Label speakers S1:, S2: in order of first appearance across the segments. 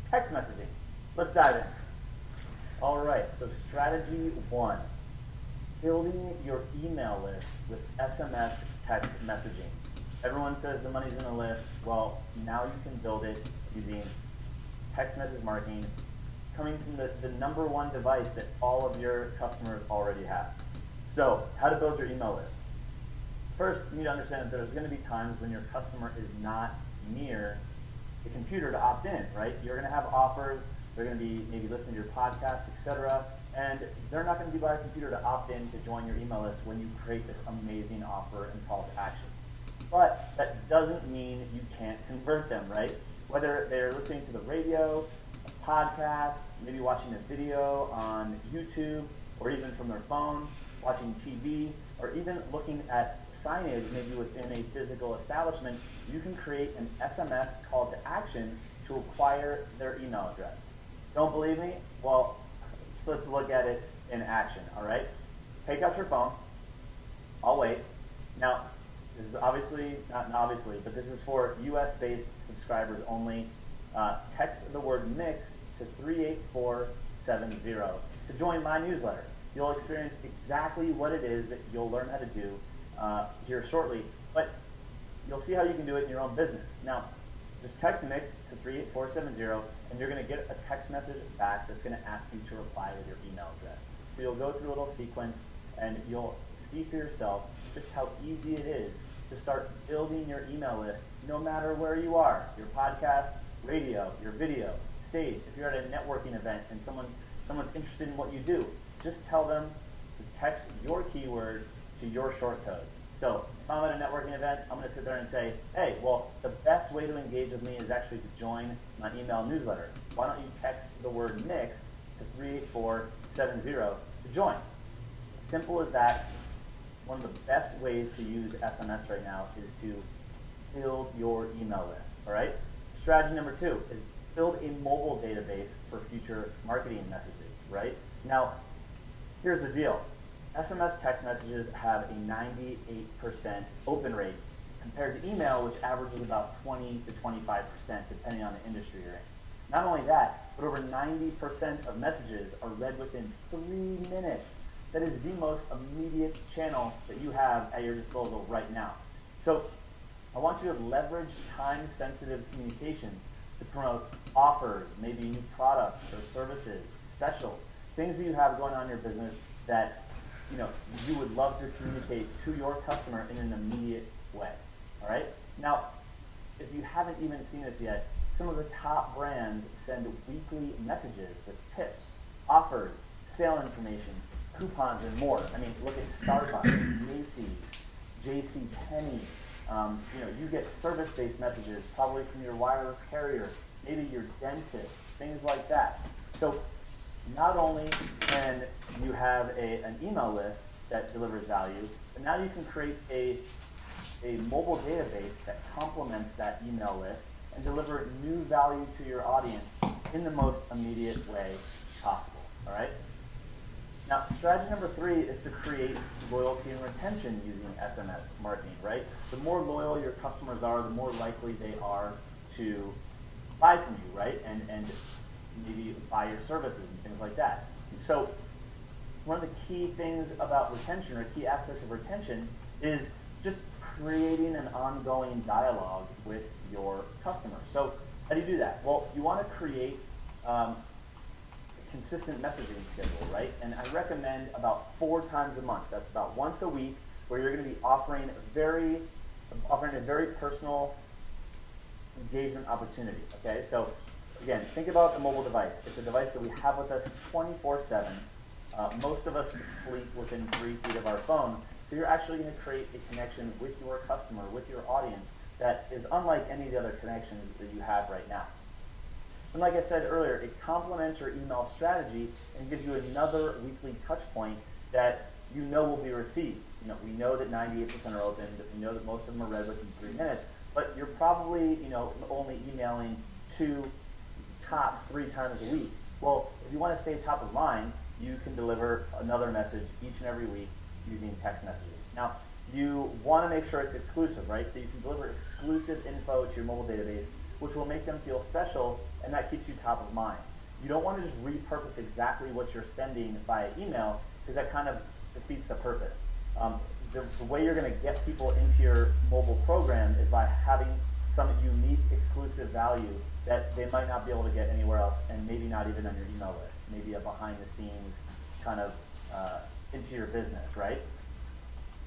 S1: Text messaging. Let's dive in. All right, so strategy one, building your email list with SMS text messaging. Everyone says the money's in the list. Well, now you can build it using text message marketing coming from the number one device that all of your customers already have. So, how to build your email list. First, you need to understand that there's going to be times when your customer is not near the computer to opt in, right? You're going to have offers, they're going to be maybe listening to your podcast, etc., and they're not going to be by a computer to opt in to join your email list when you create this amazing offer and call to action. But that doesn't mean you can't convert them, right? Whether they're listening to the radio, a podcast, maybe watching a video on YouTube, or even from their phone, watching TV, or even looking at signage maybe within a physical establishment, you can create an SMS call to action to acquire their email address. Don't believe me? Well, let's look at it in action, all right? Take out your phone. I'll wait. Now, this is obviously, not obviously, but this is for US-based subscribers only. Text the word mixed to 38470 to join my newsletter. You'll experience exactly what it is that you'll learn how to do here shortly, but you'll see how you can do it in your own business. Now, just text mixed to 38470, and you're going to get a text message back that's going to ask you to reply with your email address. So you'll go through a little sequence, and you'll see for yourself just how easy it is to start building your email list no matter where you are, your podcast, radio, your video, stage. If you're at a networking event and someone's interested in what you do, just tell them to text your keyword to your short code. So if I'm at a networking event, I'm going to sit there and say, hey, well, the best way to engage with me is actually to join my email newsletter. Why don't you text the word mixed to 38470 to join? Simple as that. One of the best ways to use SMS right now is to build your email list, all right? Strategy number two is build a mobile database for future marketing messages, right? Now, here's the deal. SMS text messages have a 98% open rate compared to email, which averages about 20 to 25% depending on the industry you're in. Not only that, but over 90% of messages are read within 3 minutes. That is the most immediate channel that you have at your disposal right now. So I want you to leverage time-sensitive communications to promote offers, maybe new products or services, specials, things that you have going on in your business that you would love to communicate to your customer in an immediate way. All right? Now, if you haven't even seen this yet, some of the top brands send weekly messages with tips, offers, sale information, coupons, and more. I mean, look at Starbucks, Macy's, JCPenney. You get service-based messages probably from your wireless carrier, maybe your dentist, things like that. So not only can you have an email list that delivers value, but now you can create a mobile database that complements that email list and deliver new value to your audience in the most immediate way possible, all right? Now, strategy number three is to create loyalty and retention using SMS marketing, right? The more loyal your customers are, the more likely they are to buy from you, right? And maybe buy your services and things like that. So one of the key things about retention, or key aspects of retention, is just creating an ongoing dialogue with your customer. So how do you do that? Well, you want to create a consistent messaging schedule, right? And I recommend about 4 times a month. That's about once a week, where you're going to be offering a very personal engagement opportunity, okay? So again, think about the mobile device. It's a device that we have with us 24/7. Most of us sleep within 3 feet of our phone, so you're actually going to create a connection with your customer, with your audience, that is unlike any of the other connections that you have right now. And like I said earlier, it complements your email strategy and gives you another weekly touch point that you know will be received. We know that 98% are open, that we know that most of them are read within 3 minutes, but you're probably, only emailing 2, tops 3 times a week. Well, if you want to stay top of mind, you can deliver another message each and every week using text messaging. Now, you want to make sure it's exclusive, right? So you can deliver exclusive info to your mobile database which will make them feel special, and that keeps you top of mind. You don't want to just repurpose exactly what you're sending via email, because that kind of defeats the purpose. The way you're going to get people into your mobile program is by having some unique exclusive value that they might not be able to get anywhere else, and maybe not even on your email list, maybe a behind the scenes kind of into your business, right?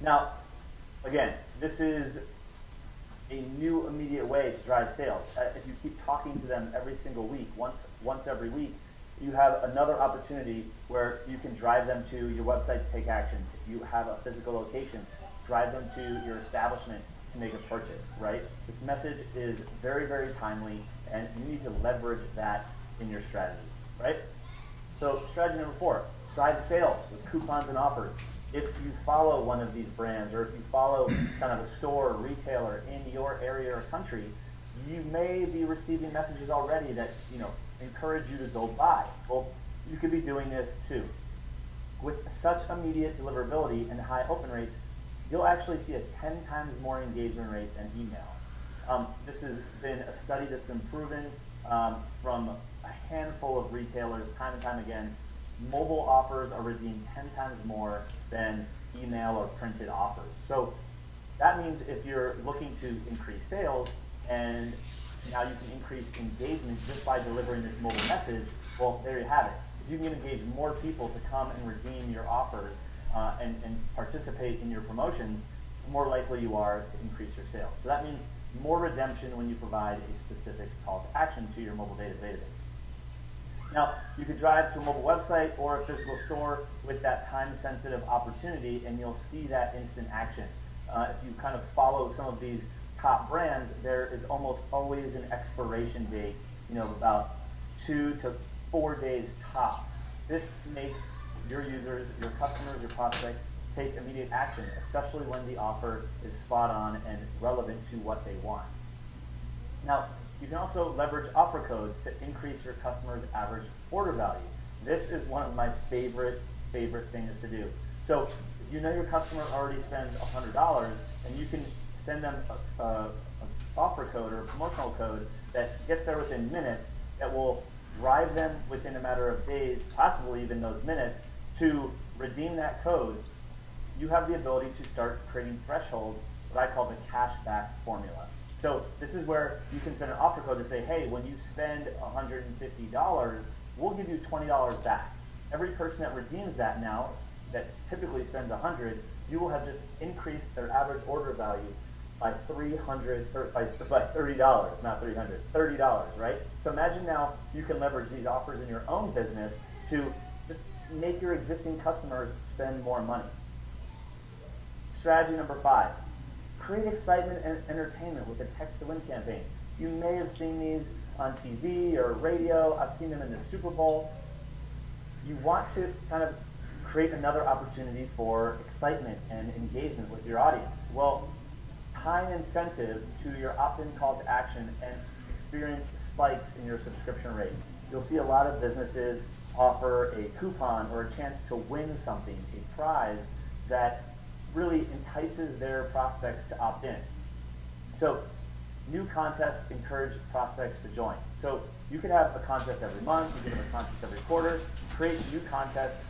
S1: Now, again, this is a new immediate way to drive sales. If you keep talking to them every single week, once every week, you have another opportunity where you can drive them to your website to take action. If you have a physical location, drive them to your establishment to make a purchase, right? This message is very, very timely, and you need to leverage that in your strategy, right? So strategy number 4, drive sales with coupons and offers. If you follow one of these brands, or if you follow kind of a store or retailer in your area or country, you may be receiving messages already that, encourage you to go buy. Well, you could be doing this too. With such immediate deliverability and high open rates, you'll actually see a 10 times more engagement rate than email. This has been a study that's been proven from a handful of retailers time and time again. Mobile offers are redeemed 10 times more than email or printed offers. So that means if you're looking to increase sales, and now you can increase engagement just by delivering this mobile message, well, there you have it. If you can engage more people to come and redeem your offers and participate in your promotions, the more likely you are to increase your sales. So that means more redemption when you provide a specific call to action to your mobile data database. Now, you could drive to a mobile website or a physical store with that time-sensitive opportunity, and you'll see that instant action. If you kind of follow some of these top brands, there is almost always an expiration date, about 2 to 4 days tops. This makes your users, your customers, your prospects take immediate action, especially when the offer is spot on and relevant to what they want. Now, you can also leverage offer codes to increase your customer's average order value. This is one of my favorite things to do. So if you know your customer already spends $100, and you can send them an offer code or a promotional code that gets there within minutes, that will drive them within a matter of days, possibly even those minutes, to redeem that code, you have the ability to start creating thresholds, what I call the cashback formula. So this is where you can send an offer code to say, hey, when you spend $150, we'll give you $20 back. Every person that redeems that now, that typically spends $100, you will have just increased their average order value by $30, not $300, $30, right? So imagine now you can leverage these offers in your own business to just make your existing customers spend more money. Strategy number 5, create excitement and entertainment with a text-to-win campaign. You may have seen these on TV or radio. I've seen them in the Super Bowl. You want to kind of create another opportunity for excitement and engagement with your audience. Well, tie an incentive to your opt-in call to action and experience spikes in your subscription rate. You'll see a lot of businesses offer a coupon or a chance to win something, a prize that really entices their prospects to opt in. So new contests encourage prospects to join. So you could have a contest every month, you could have a contest every quarter, create new contests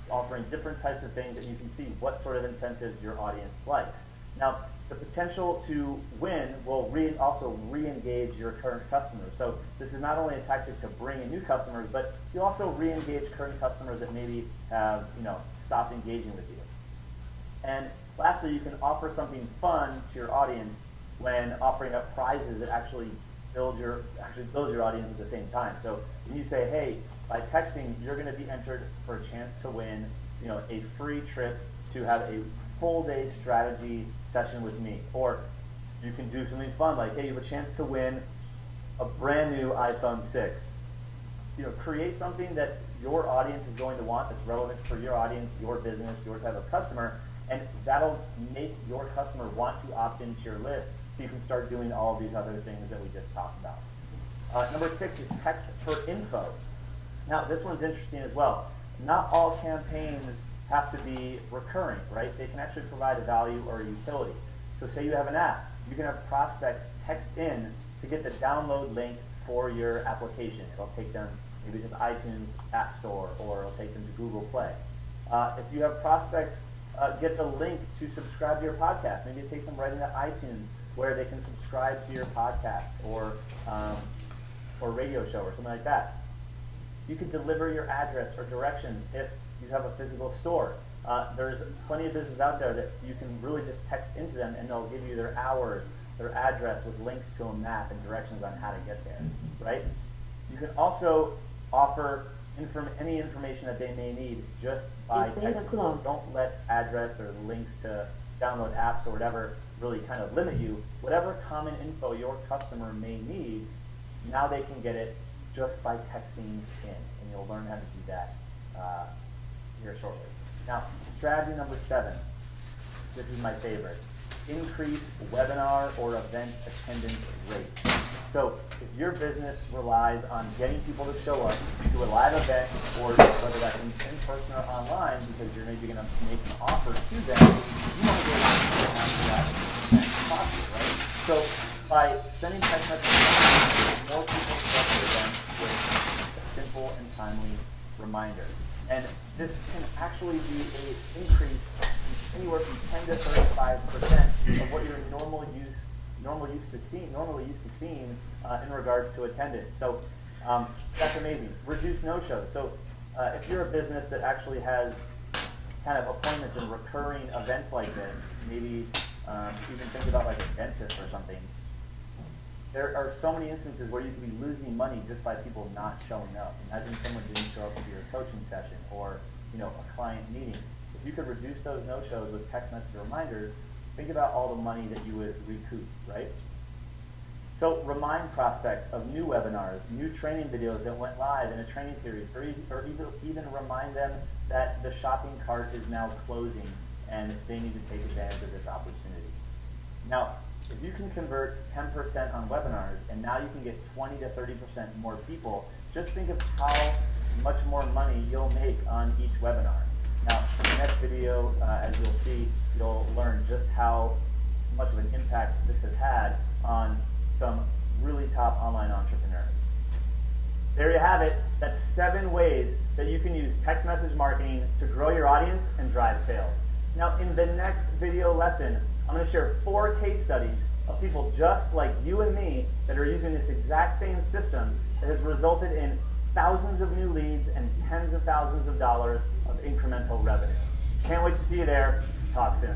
S1: offering different types of things, and you can see what sort of incentives your audience likes. Now, the potential to win will also re-engage your current customers. So this is not only a tactic to bring in new customers, but you also re-engage current customers that maybe have stopped engaging with you. And lastly, you can offer something fun to your audience when offering up prizes that actually build your audience at the same time. So when you say, hey, by texting, you're going to be entered for a chance to win, a free trip to have a full day strategy session with me. Or you can do something fun like, hey, you have a chance to win a brand new iPhone 6. Create something that your audience is going to want, that's relevant for your audience, your business, your type of customer, and that'll make your customer want to opt into your list, so you can start doing all of these other things that we just talked about. Number 6 is text per info. Now, this one's interesting as well. Not all campaigns have to be recurring, right? They can actually provide a value or a utility. So say you have an app, you can have prospects text in to get the download link for your application. It'll take them maybe to the iTunes App Store, or it'll take them to Google Play. If you have prospects, get the link to subscribe to your podcast. Maybe it takes them right into iTunes where they can subscribe to your podcast or radio show or something like that. You can deliver your address or directions if you have a physical store. There's plenty of businesses out there that you can really just text into them and they'll give you their hours, their address with links to a map and directions on how to get there, right? You can also offer any information that they may need just by texting. So don't let address or links to download apps or whatever really kind of limit you. Whatever common info your customer may need, now they can get it just by texting in, and you'll learn how to do that here shortly. Now, strategy number 7. This is my favorite. Increase webinar or event attendance rate. So if your business relies on getting people to show up to a live event, or whether that's in person or online, because you're maybe going to make an offer to them, you want to get as that as possible, right? So by sending text messages, more people show up to the event with a simple and timely reminder. And this can actually be an increase anywhere from 10 to 35% of what you're normally used to seeing in regards to attendance. So that's amazing. Reduce no-shows. So if you're a business that actually has kind of appointments and recurring events like this, maybe even think about like a dentist or something. There are so many instances where you could be losing money just by people not showing up. Imagine someone didn't show up to your coaching session or a client meeting. If you could reduce those no-shows with text message reminders, think about all the money that you would recoup, right? So remind prospects of new webinars, new training videos that went live in a training series, or even remind them that the shopping cart is now closing and they need to take advantage of this opportunity. Now, if you can convert 10% on webinars, and now you can get 20 to 30% more people, just think of how much more money you'll make on each webinar. Now, in the next video, as you'll see, you'll learn just how much of an impact this has had on some really top online entrepreneurs. There you have it. That's 7 ways that you can use text message marketing to grow your audience and drive sales. Now, in the next video lesson, I'm going to share 4 case studies of people just like you and me that are using this exact same system that has resulted in thousands of new leads and tens of thousands of dollars of incremental revenue. Can't wait to see you there. Talk soon.